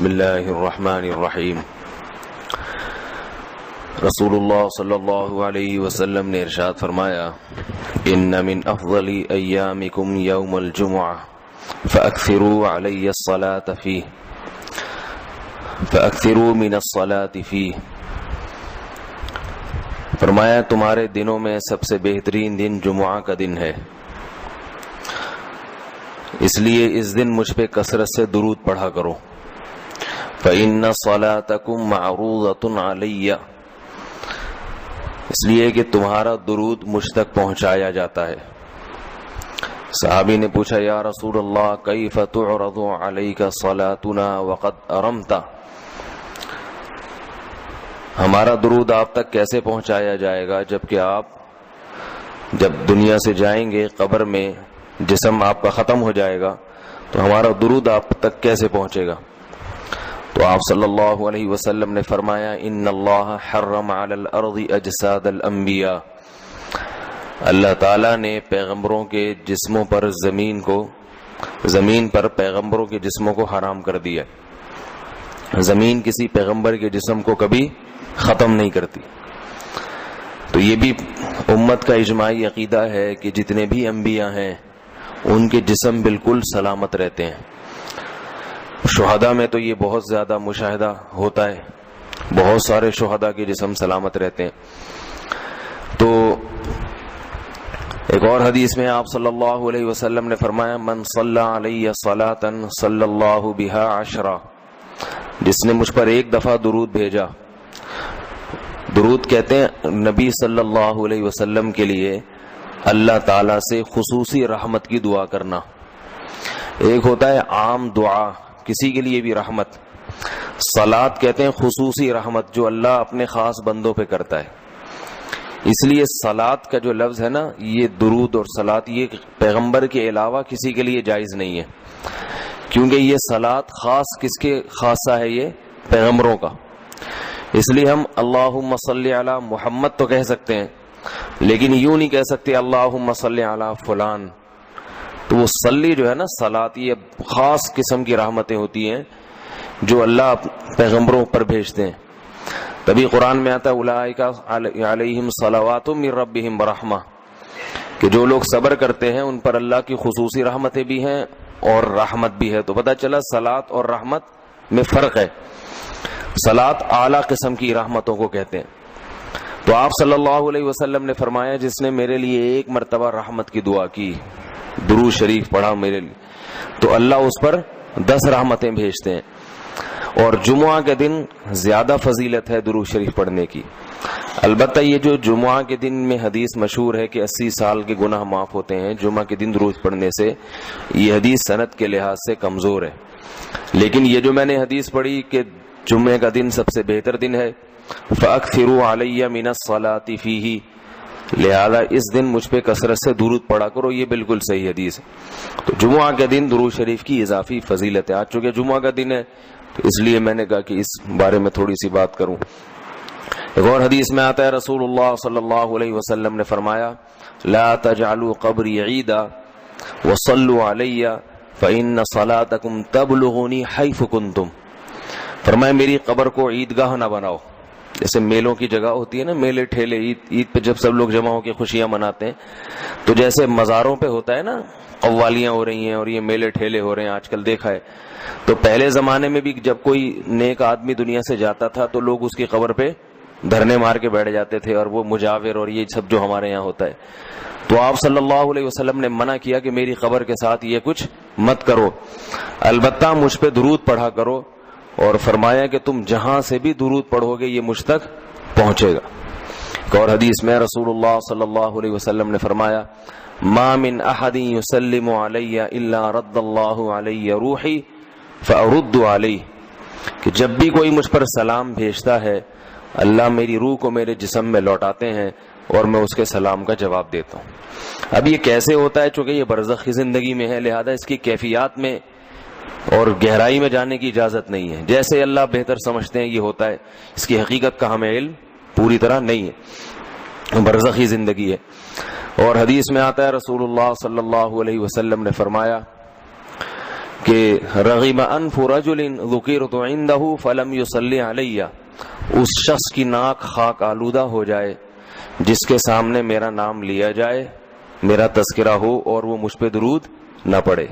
بسم اللہ الرحمن الرحیم۔ رسول اللہ صلی اللہ علیہ وسلم نے ارشاد فرمایا، ان من افضل ایامکم یوم الجمعہ فاکثروا علی الصلاة فیہ فاکثروا من الصلاة فیہ۔ فرمایا تمہارے دنوں میں سب سے بہترین دن جمعہ کا دن ہے، اس لیے اس دن مجھ پہ کثرت سے درود پڑھا کرو۔ فَإِنَّ صَلَاتَكُمْ مَعْرُوضَةٌ عَلَيَّ، اس لیے کہ تمہارا درود مجھ تک پہنچایا جاتا ہے۔ صحابی نے پوچھا، یا رسول اللہ کیف تعرض علیک صلاتنا وقد ارمت، ہمارا درود آپ تک کیسے پہنچایا جائے گا جبکہ آپ جب دنیا سے جائیں گے قبر میں جسم آپ کا ختم ہو جائے گا تو ہمارا درود آپ تک کیسے پہنچے گا؟ تو آپ صلی اللہ علیہ وسلم نے فرمایا، ان اللہ حرم علی الارض اجساد الانبیاء، اللہ تعالیٰ نے پیغمبروں کے جسموں پر زمین پر پیغمبروں کے جسموں کو حرام کر دیا۔ زمین کسی پیغمبر کے جسم کو کبھی ختم نہیں کرتی۔ تو یہ بھی امت کا اجماعی عقیدہ ہے کہ جتنے بھی انبیاء ہیں ان کے جسم بالکل سلامت رہتے ہیں۔ شہداء میں تو یہ بہت زیادہ مشاہدہ ہوتا ہے، بہت سارے شہداء کے جسم سلامت رہتے ہیں۔ تو ایک اور حدیث میں آپ صلی اللہ علیہ وسلم نے فرمایا، من صلی علی صلاۃ صلی اللہ بہا عشرہ، جس نے مجھ پر ایک دفعہ درود بھیجا۔ درود کہتے ہیں نبی صلی اللہ علیہ وسلم کے لیے اللہ تعالیٰ سے خصوصی رحمت کی دعا کرنا۔ ایک ہوتا ہے عام دعا، کسی کے لیے بھی رحمت، صلات کہتے ہیں خصوصی رحمت جو اللہ اپنے خاص بندوں پہ کرتا ہے۔ اس لیے صلات کا جو لفظ ہے نا، یہ درود اور صلات یہ پیغمبر کے علاوہ کسی کے لیے جائز نہیں ہے، کیونکہ یہ صلات خاص کس کے خاصہ ہے؟ یہ پیغمبروں کا۔ اس لیے ہم اللہم صلی علی محمد تو کہہ سکتے ہیں، لیکن یوں نہیں کہہ سکتے اللہم صلی علی فلان۔ تو وہ صلی جو ہے نا، صلات، یہ خاص قسم کی رحمتیں ہوتی ہیں جو اللہ پیغمبروں پر بھیجتے ہیں۔ تبھی قرآن میں آتا ہے اولئک علیہم صلوات من ربہم ورحمہ، کہ جو لوگ صبر کرتے ہیں ان پر اللہ کی خصوصی رحمتیں بھی ہیں اور رحمت بھی ہے۔ تو پتہ چلا صلات اور رحمت میں فرق ہے۔ صلات اعلیٰ قسم کی رحمتوں کو کہتے ہیں۔ تو آپ صلی اللہ علیہ وسلم نے فرمایا، جس نے میرے لیے ایک مرتبہ رحمت کی دعا کی، درود شریف پڑھا میرے لیے، تو اللہ اس پر 10 رحمتیں بھیجتے ہیں۔ اور جمعہ کے دن زیادہ فضیلت ہے درود شریف پڑھنے کی۔ البتہ یہ جو جمعہ کے دن میں حدیث مشہور ہے کہ 80 سال کے گناہ معاف ہوتے ہیں جمعہ کے دن درود پڑھنے سے، یہ حدیث سند کے لحاظ سے کمزور ہے۔ لیکن یہ جو میں نے حدیث پڑھی کہ جمعہ کا دن سب سے بہتر دن ہے، فَأَكْثِرُوا عَلَيَّ مِنَ الصَّلَاةِ فِيهِ، لہذا اس دن مجھ پہ کثرت سے درود پڑھا کرو، یہ بالکل صحیح حدیث ہے۔ تو جمعہ کے دن درود شریف کی اضافی فضیلت ہے۔ آج چونکہ جمعہ کا دن ہے تو اس لیے میں نے کہا کہ اس بارے میں تھوڑی سی بات کروں۔ ایک اور حدیث میں آتا ہے رسول اللہ صلی اللہ علیہ وسلم نے فرمایا، لا تجعلوا قبری عیدا وصلوا علی فإن صلاتکم تبلغنی حیث کنتم، فرمایا میری قبر کو عیدگاہ نہ بناؤ۔ جیسے میلوں کی جگہ ہوتی ہے نا، میلے ٹھیلے، عید پہ جب سب لوگ جمع ہو کے خوشیاں مناتے ہیں، تو جیسے مزاروں پہ ہوتا ہے نا، قوالیاں ہو رہی ہیں اور یہ میلے ٹھیلے ہو رہے ہیں، آج کل دیکھا ہے۔ تو پہلے زمانے میں بھی جب کوئی نیک آدمی دنیا سے جاتا تھا تو لوگ اس کی قبر پہ دھرنے مار کے بیٹھ جاتے تھے، اور وہ مجاور اور یہ سب جو ہمارے یہاں ہوتا ہے۔ تو آپ صلی اللہ علیہ وسلم نے منع کیا کہ میری قبر کے ساتھ یہ کچھ مت کرو، البتہ مجھ پہ درود پڑھا کرو، اور فرمایا کہ تم جہاں سے بھی درود پڑھو گے یہ مجھ تک پہنچے گا۔ ایک اور حدیث میں رسول اللہ صلی اللہ علیہ وسلم نے فرمایا، ما من احد یسلم علی الا رد اللہ علی روحی فارد علیہ، کہ جب بھی کوئی مجھ پر سلام بھیجتا ہے اللہ میری روح کو میرے جسم میں لوٹاتے ہیں اور میں اس کے سلام کا جواب دیتا ہوں۔ اب یہ کیسے ہوتا ہے؟ چونکہ یہ برزخی زندگی میں ہے، لہذا اس کی کیفیات میں اور گہرائی میں جانے کی اجازت نہیں ہے۔ جیسے اللہ بہتر سمجھتے ہیں یہ ہوتا ہے، اس کی حقیقت کا ہمیں علم پوری طرح نہیں ہے، برزخی زندگی ہے۔ اور حدیث میں آتا ہے رسول اللہ صلی اللہ علیہ وسلم نے فرمایا کہ رغم انف رجل ذکرت عندہ فلم یصلی علی، اس شخص کی ناک خاک آلودہ ہو جائے جس کے سامنے میرا نام لیا جائے، میرا تذکرہ ہو اور وہ مجھ پہ درود نہ پڑے۔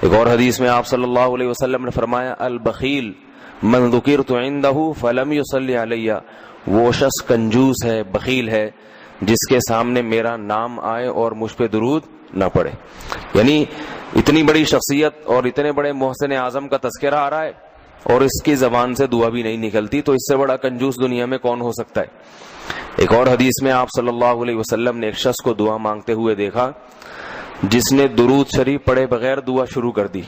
ایک اور حدیث میں آپ صلی اللہ علیہ وسلم نے فرمایا البخیل من ذکرت عندہ فلم یصلی علی، وہ شخص کنجوس ہے، بخیل ہے، جس کے سامنے میرا نام آئے اور مجھ پہ درود نہ پڑے۔ یعنی اتنی بڑی شخصیت اور اتنے بڑے محسن اعظم کا تذکرہ آ رہا ہے اور اس کی زبان سے دعا بھی نہیں نکلتی، تو اس سے بڑا کنجوس دنیا میں کون ہو سکتا ہے۔ ایک اور حدیث میں آپ صلی اللہ علیہ وسلم نے ایک شخص کو دعا مانگتے ہوئے دیکھا جس نے درود شریف پڑھے بغیر دعا شروع کر دی،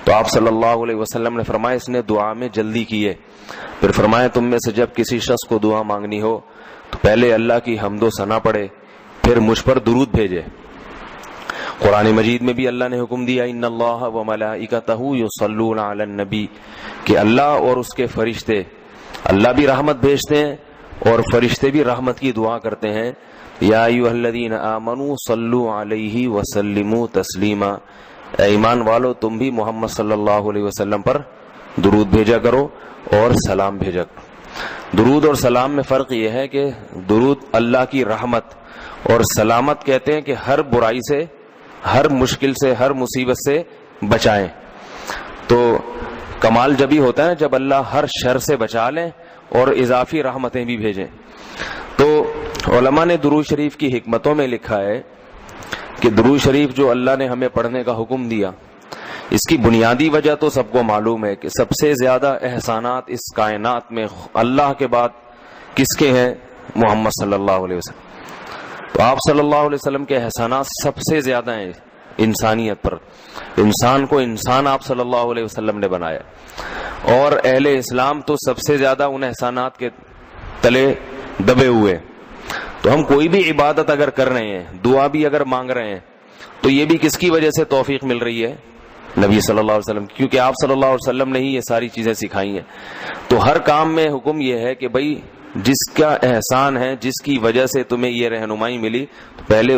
تو آپ صلی اللہ علیہ وسلم نے فرمایا اس نے دعا میں جلدی کی ہے۔ پھر فرمایا تم میں سے جب کسی شخص کو دعا مانگنی ہو تو پہلے اللہ کی حمد و ثنا پڑھے، پھر مجھ پر درود بھیجے۔ قرآن مجید میں بھی اللہ نے حکم دیا ان اللہ و ملائکتہ یصلون علی النبی، کہ اللہ اور اس کے فرشتے، اللہ بھی رحمت بھیجتے ہیں اور فرشتے بھی رحمت کی دعا کرتے ہیں۔ یا ایھا الذین آمنوا صلوا علیہ وسلموا تسلیما، اے ایمان والو تم بھی محمد صلی اللہ علیہ وسلم پر درود بھیجا کرو اور سلام بھیجا کرو۔ درود اور سلام میں فرق یہ ہے کہ درود اللہ کی رحمت اور سلامت کہتے ہیں کہ ہر برائی سے، ہر مشکل سے، ہر مصیبت سے بچائیں۔ تو کمال جبھی ہوتا ہے جب اللہ ہر شر سے بچا لیں اور اضافی رحمتیں بھی بھیجیں۔ تو علماء نے درود شریف کی حکمتوں میں لکھا ہے کہ درود شریف جو اللہ نے ہمیں پڑھنے کا حکم دیا، اس کی بنیادی وجہ تو سب کو معلوم ہے کہ سب سے زیادہ احسانات اس کائنات میں اللہ کے بعد کس کے ہیں؟ محمد صلی اللہ علیہ وسلم۔ تو آپ صلی اللہ علیہ وسلم کے احسانات سب سے زیادہ ہیں انسانیت پر۔ انسان کو انسان آپ صلی اللہ علیہ وسلم نے بنایا، اور اہل اسلام تو سب سے زیادہ ان احسانات کے تلے دبے ہوئے۔ تو ہم کوئی بھی عبادت اگر کر رہے ہیں، دعا بھی اگر مانگ رہے ہیں، تو یہ بھی کس کی وجہ سے توفیق مل رہی ہے؟ نبی صلی اللہ علیہ وسلم، کیونکہ آپ صلی اللہ علیہ وسلم نے ہی یہ ساری چیزیں سکھائی ہیں۔ تو ہر کام میں حکم یہ ہے کہ بھائی جس کا احسان ہے، جس کی وجہ سے تمہیں یہ رہنمائی ملی، تو پہلے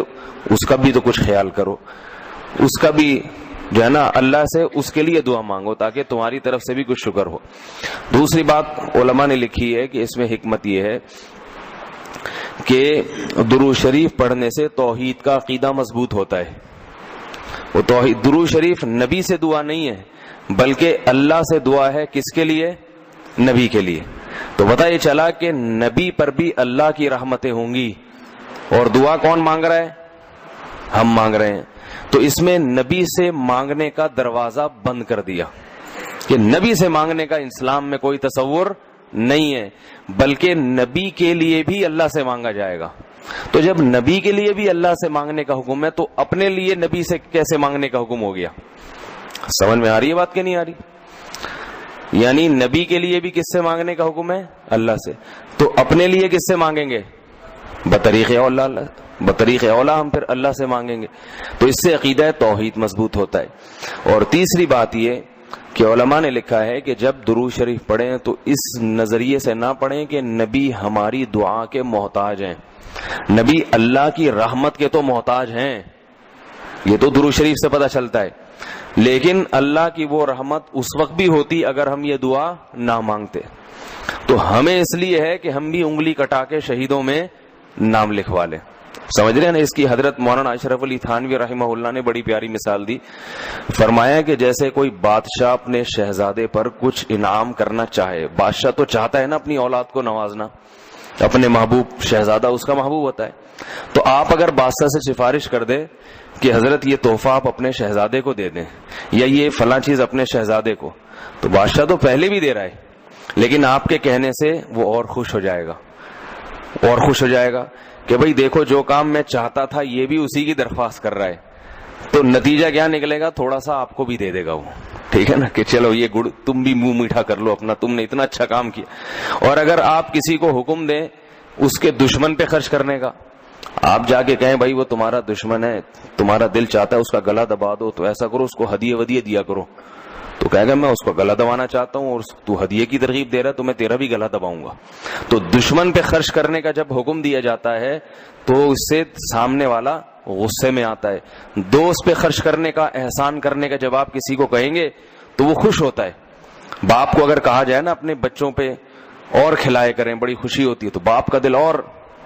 اس کا بھی تو کچھ خیال کرو، اس کا بھی جو ہے نا اللہ سے اس کے لیے دعا مانگو تاکہ تمہاری طرف سے بھی کچھ شکر ہو۔ دوسری بات علماء نے لکھی ہے کہ اس میں حکمت یہ ہے کہ درود شریف پڑھنے سے توحید کا عقیدہ مضبوط ہوتا ہے۔ وہ توحید، درود شریف نبی سے دعا نہیں ہے بلکہ اللہ سے دعا ہے، کس کے لیے؟ نبی کے لیے۔ تو پتہ یہ چلا کہ نبی پر بھی اللہ کی رحمتیں ہوں گی، اور دعا کون مانگ رہا ہے؟ ہم مانگ رہے ہیں۔ تو اس میں نبی سے مانگنے کا دروازہ بند کر دیا کہ نبی سے مانگنے کا اسلام میں کوئی تصور نہیں ہے، بلکہ نبی کے لیے بھی اللہ سے مانگا جائے گا۔ تو جب نبی کے لیے بھی اللہ سے مانگنے کا حکم ہے تو اپنے لیے نبی سے کیسے مانگنے کا حکم ہو گیا؟ سمجھ میں آ رہی ہے بات کہ نہیں آ رہی؟ یعنی نبی کے لیے بھی کس سے مانگنے کا حکم ہے؟ اللہ سے۔ تو اپنے لیے کس سے مانگیں گے؟ بطریق اولا، بطریق اولا ہم پھر اللہ سے مانگیں گے۔ تو اس سے عقیدہ توحید مضبوط ہوتا ہے۔ اور تیسری بات یہ کہ علماء نے لکھا ہے کہ جب درود شریف پڑھیں تو اس نظریے سے نہ پڑھیں کہ نبی ہماری دعا کے محتاج ہیں، نبی اللہ کی رحمت کے تو محتاج ہیں، یہ تو درود شریف سے پتہ چلتا ہے، لیکن اللہ کی وہ رحمت اس وقت بھی ہوتی اگر ہم یہ دعا نہ مانگتے۔ تو ہمیں اس لیے ہے کہ ہم بھی انگلی کٹا کے شہیدوں میں نام لکھوا لیں۔ سمجھ رہے ہیں نا؟ اس کی حضرت مولانا اشرف علی تھانوی رحمہ اللہ نے بڑی پیاری مثال دی۔ فرمایا کہ جیسے کوئی بادشاہ اپنے شہزادے پر کچھ انعام کرنا چاہے، بادشاہ تو چاہتا ہے نا اپنی اولاد کو نوازنا، اپنے محبوب شہزادہ اس کا محبوب ہوتا ہے۔ تو آپ اگر بادشاہ سے سفارش کر دیں کہ حضرت یہ تحفہ آپ اپنے شہزادے کو دے دیں یا یہ فلاں چیز اپنے شہزادے کو، تو بادشاہ تو پہلے بھی دے رہا ہے، لیکن آپ کے کہنے سے وہ اور خوش ہو جائے گا، اور خوش ہو جائے گا کہ بھئی دیکھو جو کام میں چاہتا تھا یہ بھی اسی کی درخواست کر رہا ہے۔ تو نتیجہ کیا نکلے گا؟ تھوڑا سا آپ کو بھی دے دے گا وہ، ٹھیک ہے نا، کہ چلو یہ گڑ تم بھی منہ میٹھا کر لو اپنا، تم نے اتنا اچھا کام کیا۔ اور اگر آپ کسی کو حکم دیں اس کے دشمن پہ خرچ کرنے کا، آپ جا کے کہیں بھائی وہ تمہارا دشمن ہے، تمہارا دل چاہتا ہے اس کا گلا دبا دو، تو ایسا کرو اس کو ہدیے ودیے دیا کرو، تو کہے گا میں اس کو گلا دبانا چاہتا ہوں اور تو ہدیے کی ترغیب دے رہا ہے تو میں تیرا بھی گلا دباؤں گا۔ تو دشمن پہ خرچ کرنے کا جب حکم دیا جاتا ہے تو اس سے سامنے والا غصے میں آتا ہے۔ دوست پہ خرچ کرنے کا، احسان کرنے کا جب آپ کسی کو کہیں گے تو وہ خوش ہوتا ہے۔ باپ کو اگر کہا جائے نا اپنے بچوں پہ اور کھلائے کریں، بڑی خوشی ہوتی ہے، تو باپ کا دل اور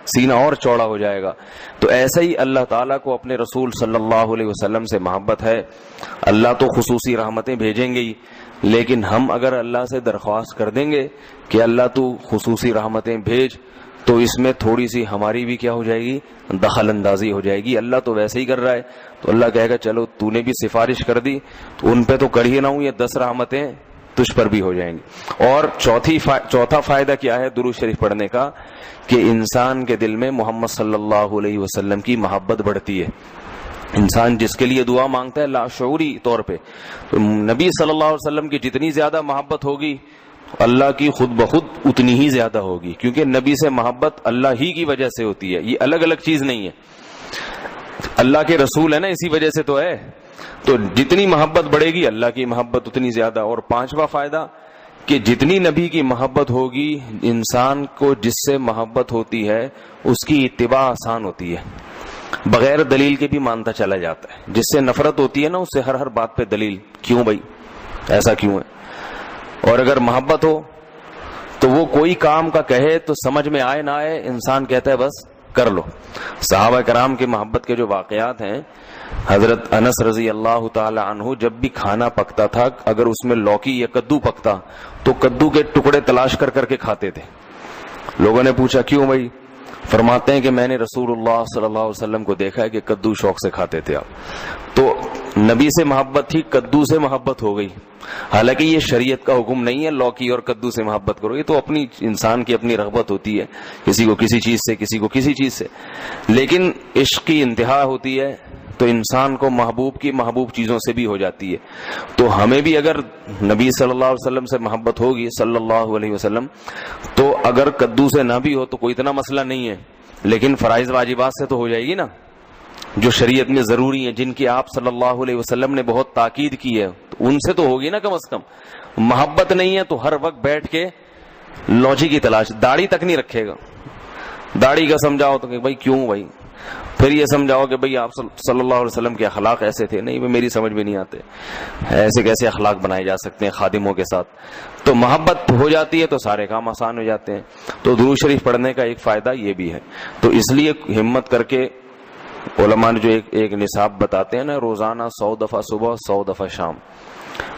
سینہ اور چوڑا ہو جائے گا۔ تو ایسا ہی اللہ تعالیٰ کو اپنے رسول صلی اللہ علیہ وسلم سے محبت ہے۔ اللہ تو خصوصی رحمتیں بھیجیں گے ہی، لیکن ہم اگر اللہ سے درخواست کر دیں گے کہ اللہ تو خصوصی رحمتیں بھیج، تو اس میں تھوڑی سی ہماری بھی کیا ہو جائے گی، دخل اندازی ہو جائے گی۔ اللہ تو ویسے ہی کر رہا ہے، تو اللہ کہے گا چلو تو نے بھی سفارش کر دی تو ان پہ تو کر ہی نہ ہوں، یہ 10 رحمتیں تجھ پر بھی ہو جائیں گی۔ اور چوتھا فائدہ کیا ہے درود شریف پڑھنے کا، کہ انسان کے دل میں محمد صلی اللہ علیہ وسلم کی محبت بڑھتی ہے۔ انسان جس کے لیے دعا مانگتا ہے لاشعوری طور پہ، تو نبی صلی اللہ علیہ وسلم کی جتنی زیادہ محبت ہوگی اللہ کی خود بخود اتنی ہی زیادہ ہوگی، کیونکہ نبی سے محبت اللہ ہی کی وجہ سے ہوتی ہے، یہ الگ الگ چیز نہیں ہے۔ اللہ کے رسول ہے نا، اسی وجہ سے تو ہے، تو جتنی محبت بڑھے گی اللہ کی محبت اتنی زیادہ۔ اور پانچواں فائدہ کہ جتنی نبی کی محبت ہوگی، انسان کو جس سے محبت ہوتی ہے اس کی اتباع آسان ہوتی ہے، بغیر دلیل کے بھی مانتا چلا جاتا ہے۔ جس سے نفرت ہوتی ہے نا، اس سے ہر بات پہ دلیل، کیوں بھائی ایسا کیوں ہے؟ اور اگر محبت ہو تو وہ کوئی کام کا کہے تو سمجھ میں آئے نہ آئے، انسان کہتا ہے بس کر لو۔ صحابہ کرام کی محبت کے جو واقعات ہیں، حضرت انس رضی اللہ تعالی عنہ جب بھی کھانا پکتا تھا، اگر اس میں لوکی یا کدو پکتا تو کدو کے ٹکڑے تلاش کر کر کے کھاتے تھے۔ لوگوں نے پوچھا کیوں بھائی؟ فرماتے ہیں کہ میں نے رسول اللہ صلی اللہ علیہ وسلم کو دیکھا ہے کہ کدو شوق سے کھاتے تھے آپ۔ تو نبی سے محبت تھی، کدو سے محبت ہو گئی۔ حالانکہ یہ شریعت کا حکم نہیں ہے لوکی اور کدو سے محبت کرو، یہ تو اپنی انسان کی اپنی رغبت ہوتی ہے، کسی کو کسی چیز سے، کسی کو کسی چیز سے، لیکن عشق کی انتہا ہوتی ہے تو انسان کو محبوب کی محبوب چیزوں سے بھی ہو جاتی ہے۔ تو ہمیں بھی اگر نبی صلی اللہ علیہ وسلم سے محبت ہوگی صلی اللہ علیہ وسلم، تو اگر کدو سے نہ بھی ہو تو کوئی اتنا مسئلہ نہیں ہے، لیکن فرائض واجبات سے تو ہو جائے گی نا، جو شریعت میں ضروری ہیں، جن کی آپ صلی اللہ علیہ وسلم نے بہت تاکید کی ہے، تو ان سے تو ہوگی نا کم از کم۔ محبت نہیں ہے تو ہر وقت بیٹھ کے لوجی کی تلاش، داڑھی تک نہیں رکھے گا، داڑھی کا سمجھاؤ تو کہ بھائی کیوں بھائی، پھر یہ سمجھاؤ کہ بھئی آپ صلی اللہ علیہ وسلم کے اخلاق ایسے تھے، نہیں میری سمجھ میں نہیں آتے، ایسے کیسے اخلاق بنائے جا سکتے ہیں خادموں کے ساتھ۔ تو محبت ہو جاتی ہے تو سارے کام آسان ہو جاتے ہیں۔ تو درود شریف پڑھنے کا ایک فائدہ یہ بھی ہے، تو اس لیے ہمت کر کے علماء نے جو ایک نصاب بتاتے ہیں نا، روزانہ 100 دفعہ صبح 100 دفعہ شام۔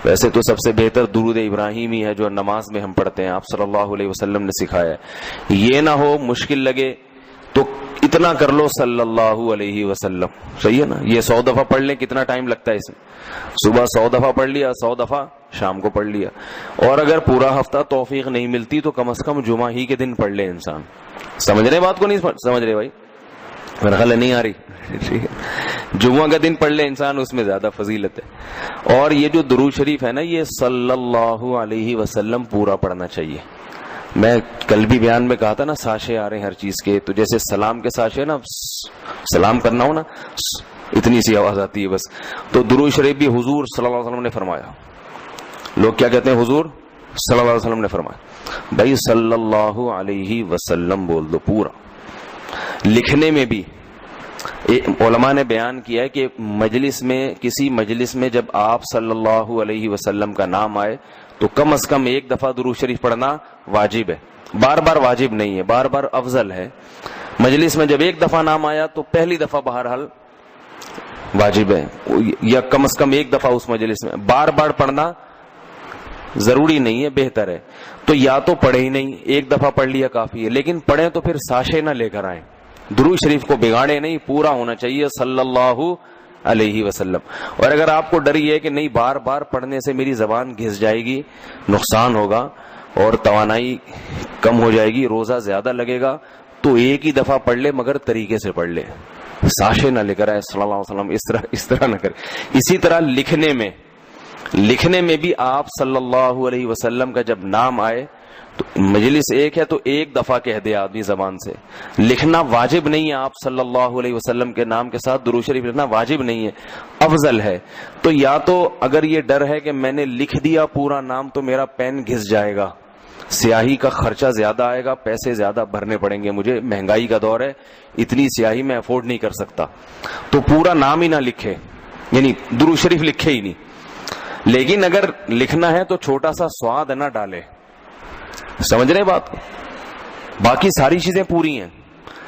ویسے تو سب سے بہتر درود ابراہیمی ہے جو نماز میں ہم پڑھتے ہیں، آپ صلی اللہ علیہ وسلم نے سکھایا ہے۔ یہ نہ ہو مشکل لگے تو اتنا کر لو صلی اللہ علیہ وسلم، صحیح ہے نا؟ یہ 100 دفعہ پڑھ لیں، کتنا ٹائم لگتا ہے اس میں؟ صبح 100 دفعہ پڑھ لیا، 100 دفعہ شام کو پڑھ لیا، اور اگر پورا ہفتہ توفیق نہیں ملتی تو کم از کم جمعہ ہی کے دن پڑھ لے انسان۔ سمجھ رہے بات کو؟ نہیں سمجھ رہے بھائی؟ میرا خیال نہیں آ رہی؟ جمعہ کا دن پڑھ لے انسان، اس میں زیادہ فضیلت ہے۔ اور یہ جو درود شریف ہے نا، یہ صلی اللہ علیہ وسلم پورا پڑھنا چاہیے۔ میں کل بھی بیان میں کہا تھا نا، ساشے آ رہے ہیں ہر چیز کے، تو جیسے سلام کے ساشے نا، سلام کرنا ہو نا اتنی سی آواز آتی ہے بس، تو درود شریف بھی حضور صلی اللہ علیہ وسلم نے فرمایا۔ لوگ کیا کہتے ہیں؟ حضور صلی اللہ علیہ وسلم نے فرمایا، بھائی صلی اللہ علیہ وسلم بول دو پورا۔ لکھنے میں بھی علماء نے بیان کیا ہے کہ مجلس میں، کسی مجلس میں جب آپ صلی اللہ علیہ وسلم کا نام آئے تو کم از کم ایک دفعہ درود شریف پڑھنا واجب ہے، بار بار واجب نہیں ہے، بار بار افضل ہے۔ مجلس میں جب ایک دفعہ نام آیا تو پہلی دفعہ بہرحال واجب ہے، یا کم از کم ایک دفعہ اس مجلس میں، بار بار پڑھنا ضروری نہیں ہے، بہتر ہے۔ تو یا تو پڑھے ہی نہیں، ایک دفعہ پڑھ لیا کافی ہے، لیکن پڑھیں تو پھر ساشے نہ لے کر آئیں، درود شریف کو بگاڑے نہیں، پورا ہونا چاہیے صلی اللہ علیہ وسلم۔ اور اگر آپ کو ڈر یہ ہے کہ نہیں بار بار پڑھنے سے میری زبان گھس جائے گی، نقصان ہوگا اور توانائی کم ہو جائے گی، روزہ زیادہ لگے گا، تو ایک ہی دفعہ پڑھ لے، مگر طریقے سے پڑھ لے، ساشے نہ لے کر آئے صلی اللہ علیہ وسلم، اس طرح نہ کرے۔ اسی طرح لکھنے میں بھی آپ صلی اللہ علیہ وسلم کا جب نام آئے تو مجلس ایک ہے تو ایک دفعہ کہہ دے آدمی زبان سے، لکھنا واجب نہیں ہے۔ آپ صلی اللہ علیہ وسلم کے نام کے ساتھ درود شریف لکھنا واجب نہیں ہے، افضل ہے۔ تو یا تو اگر یہ ڈر ہے کہ میں نے لکھ دیا پورا نام تو میرا پین گھس جائے گا، سیاہی کا خرچہ زیادہ آئے گا, پیسے زیادہ بھرنے پڑیں گے, مجھے مہنگائی کا دور ہے, اتنی سیاہی میں افورڈ نہیں کر سکتا, تو پورا نام ہی نہ لکھے, یعنی درود شریف لکھے ہی نہیں. لیکن اگر لکھنا ہے تو چھوٹا سا سواد نہ ڈالے, سمجھ رہے بات کو, باقی ساری چیزیں پوری ہیں.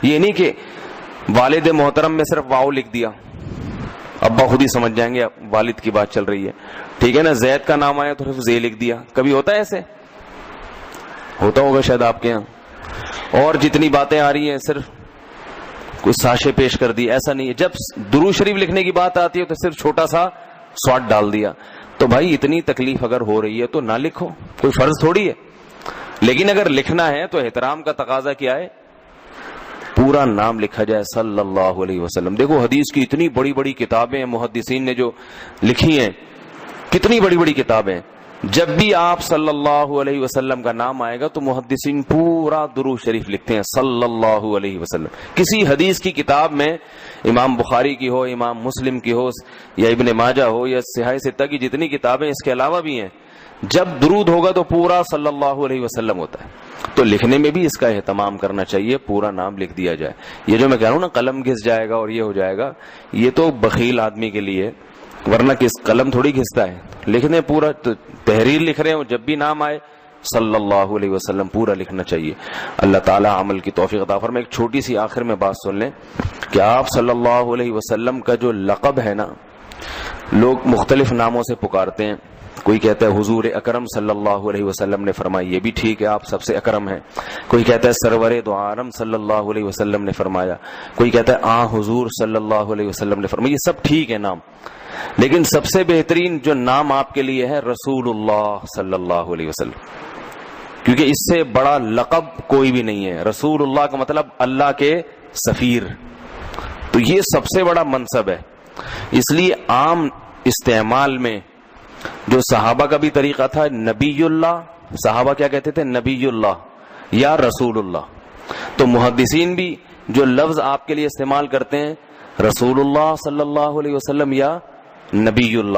یہ نہیں کہ والد محترم میں صرف واو لکھ دیا, ابا خود ہی سمجھ جائیں گے والد کی بات چل رہی ہے, ٹھیک ہے نا, زید کا نام آیا تو صرف زے لکھ دیا. کبھی ہوتا ہے ایسے؟ ہوتا ہوگا شاید آپ کے یہاں. اور جتنی باتیں آ رہی ہیں صرف کچھ ساشے پیش کر دی, ایسا نہیں ہے. جب درود شریف لکھنے کی بات آتی ہے تو صرف چھوٹا سا سواد ڈال دیا. تو بھائی اتنی تکلیف اگر ہو رہی ہے تو نہ لکھو, کوئی فرض تھوڑی ہے. لیکن اگر لکھنا ہے تو احترام کا تقاضا کیا ہے, پورا نام لکھا جائے صلی اللہ علیہ وسلم. دیکھو حدیث کی اتنی بڑی بڑی کتابیں محدثین نے جو لکھی ہیں, کتنی بڑی بڑی کتابیں, جب بھی آپ صلی اللہ علیہ وسلم کا نام آئے گا تو محدثین پورا درود شریف لکھتے ہیں صلی اللہ علیہ وسلم. کسی حدیث کی کتاب میں, امام بخاری کی ہو, امام مسلم کی ہو, یا ابن ماجہ ہو, یا صحیح ستہ کی جتنی کتابیں اس کے علاوہ بھی ہیں, جب درود ہوگا تو پورا صلی اللہ علیہ وسلم ہوتا ہے. تو لکھنے میں بھی اس کا اہتمام کرنا چاہیے, پورا نام لکھ دیا جائے. یہ جو میں کہہ رہا ہوں نا قلم گھس جائے گا اور یہ ہو جائے گا, یہ تو بخیل آدمی کے لیے, ورنہ کس قلم تھوڑی گھستا ہے. لکھنے پورا تحریر لکھ رہے ہوں, جب بھی نام آئے صلی اللہ علیہ وسلم پورا لکھنا چاہیے. اللہ تعالی عمل کی توفیق عطا فرمائے. ایک چھوٹی سی آخر میں بات سن لیں کہ آپ صلی اللہ علیہ وسلم کا جو لقب ہے نا, لوگ مختلف ناموں سے پکارتے ہیں. کوئی کہتا ہے حضور اکرم صلی اللہ علیہ وسلم نے فرمایا, یہ بھی ٹھیک ہے, آپ سب سے اکرم ہیں. کوئی کہتا ہے سرور دو عالم صلی اللہ علیہ وسلم نے فرمایا. کوئی کہتا ہے حضور صلی اللہ علیہ وسلم نے فرمایا. یہ سب ٹھیک ہے نام, لیکن سب سے بہترین جو نام آپ کے لیے ہے رسول اللہ صلی اللہ علیہ وسلم, کیونکہ اس سے بڑا لقب کوئی بھی نہیں ہے. رسول اللہ کا مطلب اللہ کے سفیر, تو یہ سب سے بڑا منصب ہے. اس لیے عام استعمال میں جو صحابہ کا بھی طریقہ تھا, نبی اللہ, صحابہ کیا کہتے تھے, نبی اللہ یا رسول اللہ. تو محدثین بھی جو لفظ آپ کے لیے استعمال کرتے ہیں رسول اللہ صلی اللہ علیہ وسلم یا نبی اللہ.